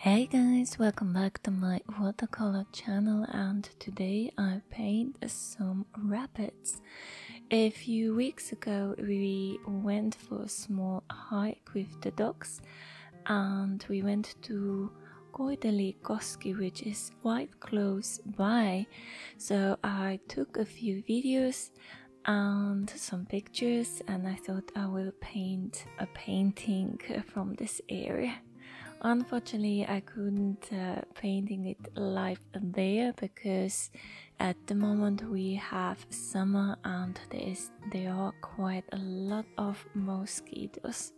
Hey guys, welcome back to my watercolor channel, and today I paint some rapids. A few weeks ago we went for a small hike with the dogs and we went to Koitelinkoski, which is quite close by. So I took a few videos and some pictures and I thought I will paint a painting from this area. Unfortunately, I couldn't painting it live there because at the moment we have summer and there are quite a lot of mosquitos.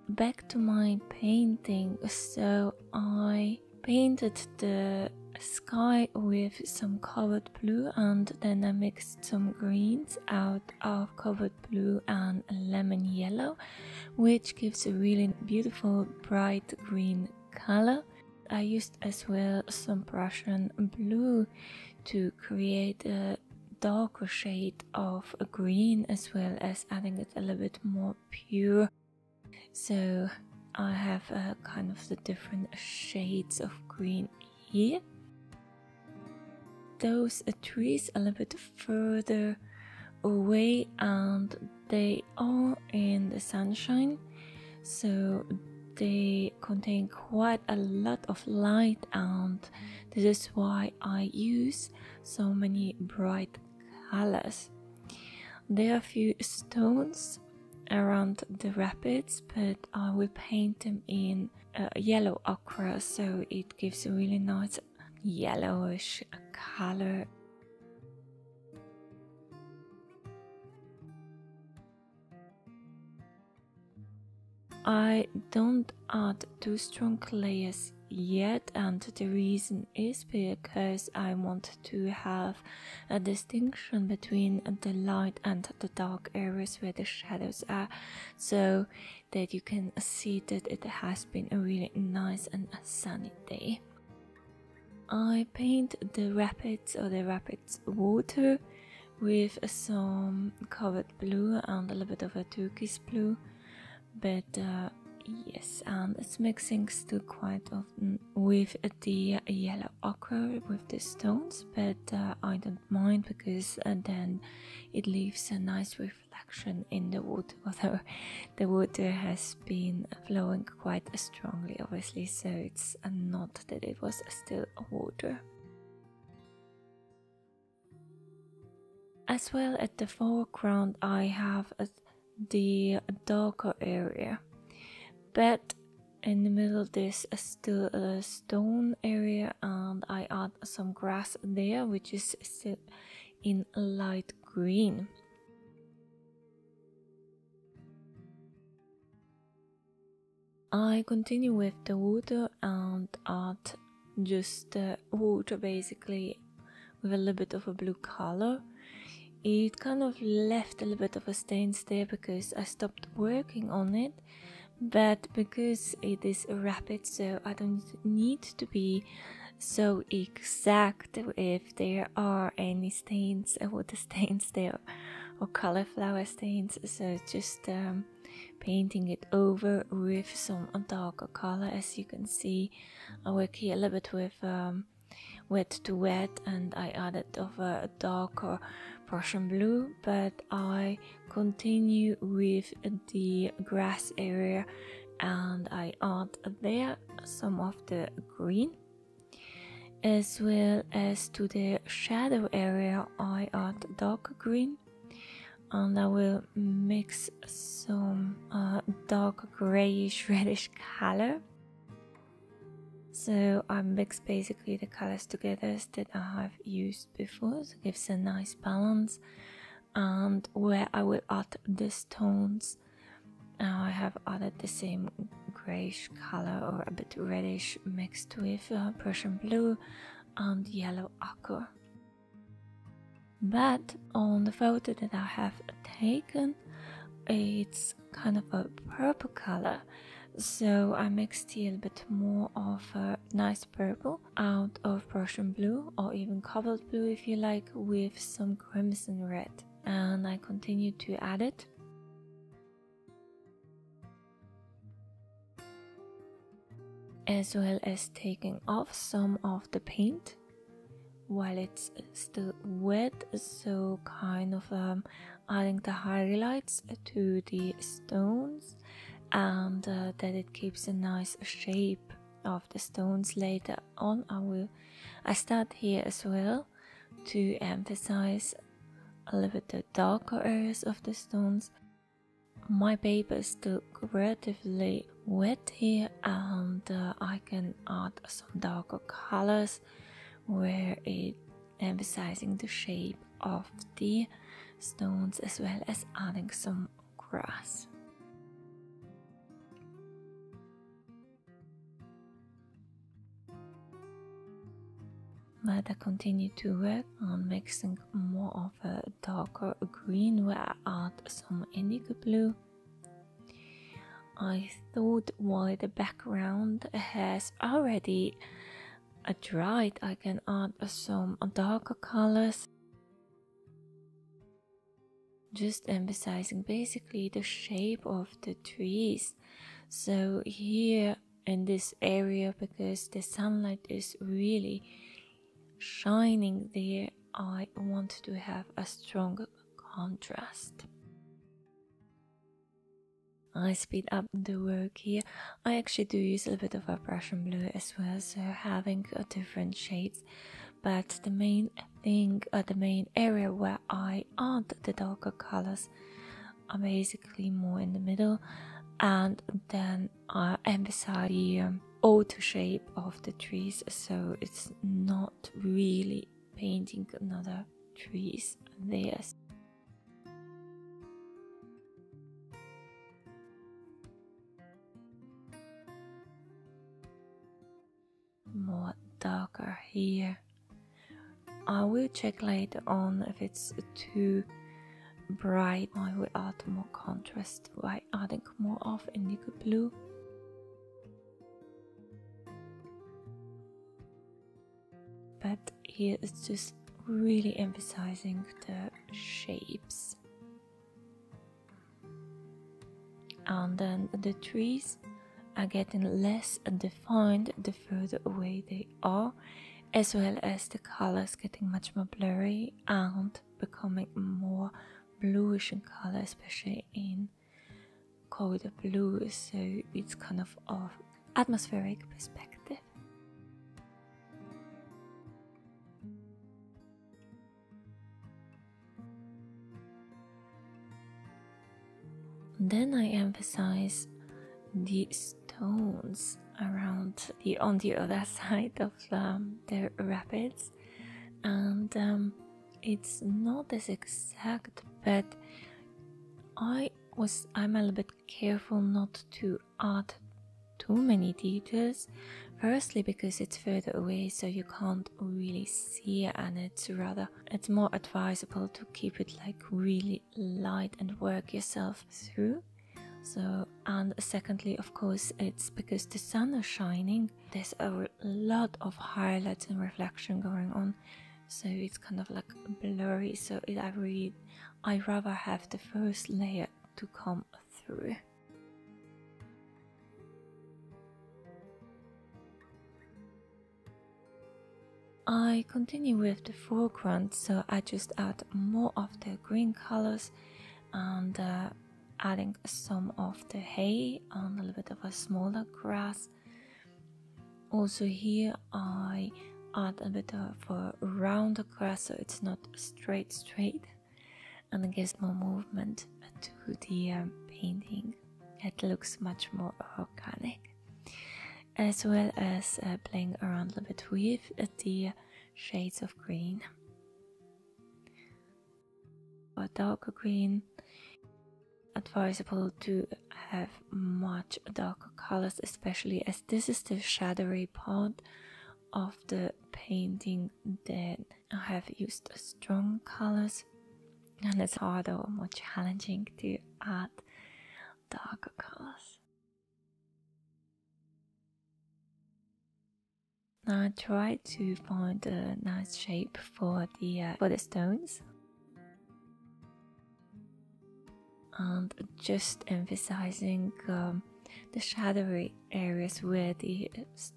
Back to my painting, so I painted the sky with some covered blue and then I mixed some greens out of covered blue and lemon yellow, which gives a really beautiful bright green color. I used as well some Prussian blue to create a darker shade of a green, as well as adding it a little bit more pure. So I have kind of the different shades of green here. Those trees a little bit further away and they are in the sunshine, so they contain quite a lot of light, and this is why I use so many bright colors. There are a few stones around the rapids, but I will paint them in yellow ochre, so it gives a really nice yellowish color. I don't add too strong layers yet, and the reason is because I want to have a distinction between the light and the dark areas where the shadows are, so that you can see that it has been a really nice and sunny day. I paint the rapids water with some covered blue and a little bit of a turquoise blue, but yes, and it's mixing still quite often with the yellow ochre with the stones, but I don't mind because then it leaves a nice reflection in the water, although the water has been flowing quite strongly obviously, so it's not that it was still water. As well, at the foreground I have the darker area, but in the middle there's still a stone area and I add some grass there, which is still in light green. I continue with the water and add just the water basically with a little bit of a blue color. It kind of left a little bit of a stains there because I stopped working on it, but because it is a rapid, so I don't need to be so exact if there are any stains, water stains there or cauliflower stains, so just painting it over with some darker color. As you can see, I work here a little bit with wet to wet, and I added of a darker Prussian blue, but I continue with the grass area and I add there some of the green, as well as to the shadow area I add dark green, and I will mix some dark grayish reddish color. So I mix basically the colors together that I have used before, so it gives a nice balance. And where I will add the stones, I have added the same grayish color or a bit reddish mixed with Prussian blue and yellow ochre. But on the photo that I have taken, it's kind of a purple color. So I mixed here a bit more of a nice purple out of Prussian blue, or even cobalt blue if you like, with some crimson red, and I continue to add it. as well as taking off some of the paint while it's still wet, so kind of adding the highlights to the stones, and that it keeps a nice shape of the stones. Later on I start here as well to emphasize a little bit the darker areas of the stones. My paper is still relatively wet here, and I can add some darker colors where it emphasizing the shape of the stones, as well as adding some grass. But I continue to work on mixing more of a darker green where I add some indigo blue. I thought while the background has already dried, I can add some darker colors, just emphasizing basically the shape of the trees. So here in this area, because the sunlight is really shining there, I want to have a strong contrast. I speed up the work here. I actually do use a little bit of a Prussian blue as well, so having different shades. But the main thing, the main area where I add the darker colors are basically more in the middle, and then I emphasize the outer shape of the trees, so it's not really painting another trees there. More darker here. I will check later on if it's too bright. I will add more contrast by adding more of indigo blue. But here it's just really emphasizing the shapes. And then the trees are getting less defined the further away they are, as well as the colors getting much more blurry and becoming more bluish in color, especially in colder blue, so it's kind of atmospheric perspective. Then I emphasize the stones around on the other side of the rapids, and it's not as exact, but I'm a little bit careful not to add too many details. Firstly, because it's further away, so you can't really see, and it's more advisable to keep it like really light and work yourself through. So, and secondly, of course, it's because the sun is shining, there's a lot of highlights and reflection going on, so it's kind of like blurry. So I rather have the first layer to come through. I continue with the foreground, so I just add more of the green colors and adding some of the hay and a little bit of a smaller grass. Also here I add a bit of a rounder grass, so it's not straight, and it gives more movement to the painting. It looks much more organic, as well as playing around a little bit with the shades of green. For darker green, advisable to have much darker colors, especially as this is the shadowy part of the painting. Then I have used strong colors, and it's harder or more challenging to add darker colors. Now I try to find a nice shape for the stones, and just emphasizing the shadowy areas where the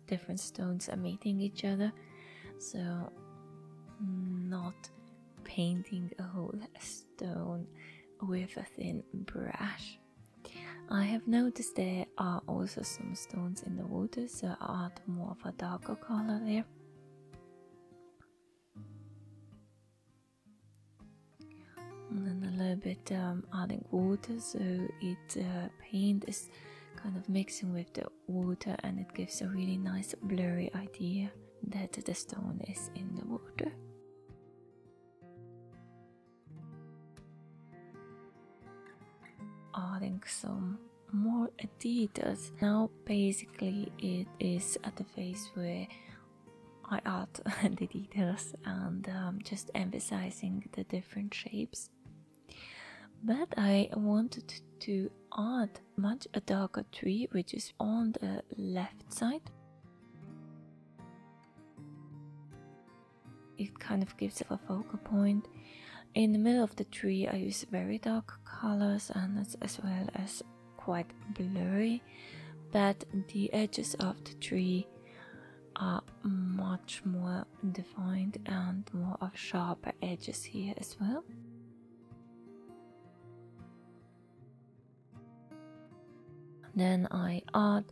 different stones are meeting each other, so not painting a whole stone with a thin brush. I have noticed there are also some stones in the water, so I add more of a darker color there. And then a little bit adding water, so it paint is kind of mixing with the water, and it gives a really nice blurry idea that the stone is in the water. Adding some more details. Now basically it is at the phase where I add the details and just emphasizing the different shapes. But I wanted to add much a darker tree, which is on the left side. It kind of gives a focal point. In the middle of the tree I use very dark colors, and it's as well as quite blurry, but the edges of the tree are much more defined and more of sharper edges here as well. Then I add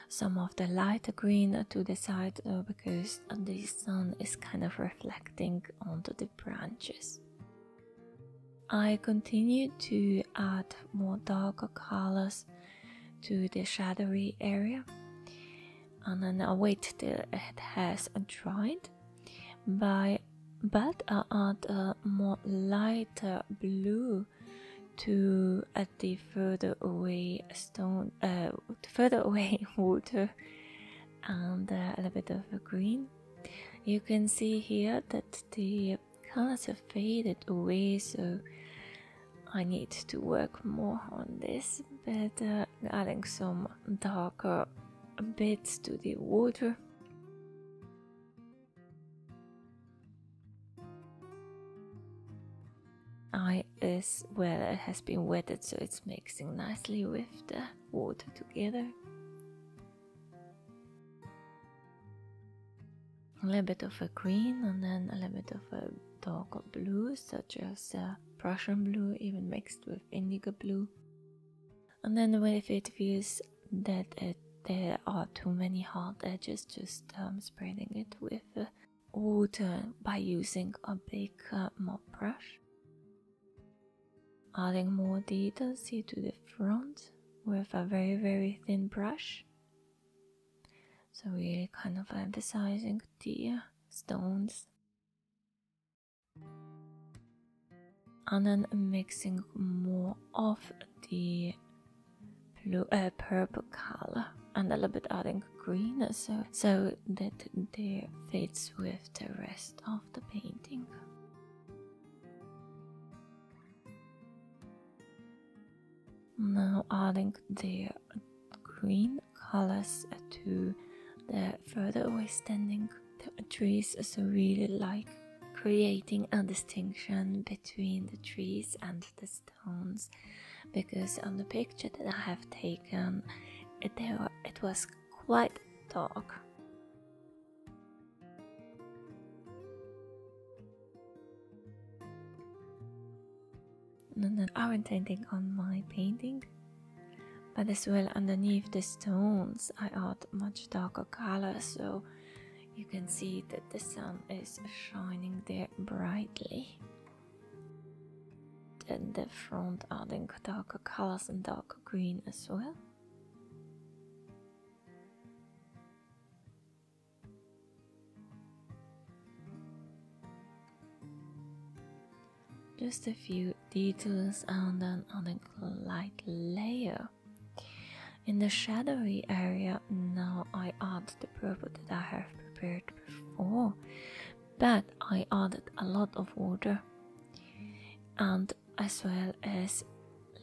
some of the lighter green to the side because the sun is kind of reflecting onto the branches. I continue to add more darker colors to the shadowy area, and then I wait till it has dried. But I add a more lighter blue to the further away stone, further away water, and a little bit of a green. You can see here that the colors have faded away, so I need to work more on this, but adding some darker bits to the water. As well, it has been wetted, so it's mixing nicely with the water together. A little bit of a green, and then a little bit of a darker blue, such as Prussian blue, even mixed with indigo blue. And then if it feels that there are too many hard edges, just spreading it with water by using a big mop brush. Adding more details here to the front with a very thin brush. So really kind of emphasizing the stones. And then mixing more of the blue, purple color, and a little bit adding green so that they fits with the rest of the painting. Now adding the green colors to the further away standing trees, so really like creating a distinction between the trees and the stones, because on the picture that I have taken it was quite dark. And then I'm intending on my painting, but as well underneath the stones I add much darker color, so you can see that the sun is shining there brightly. Then the front adding darker colors and darker green as well. Just a few details, and then adding a light layer. In the shadowy area now I add the purple that I have prepared before, but I added a lot of water, and as well as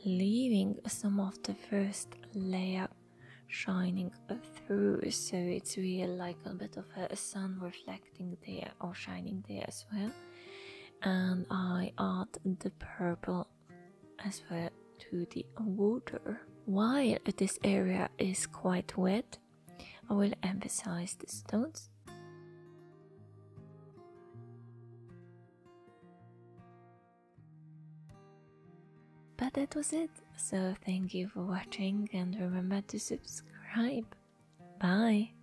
leaving some of the first layer shining through, so it's really like a bit of a sun reflecting there or shining there as well. and I add the purple as well to the water. while this area is quite wet, I will emphasize the stones. But that was it. So thank you for watching and remember to subscribe. Bye.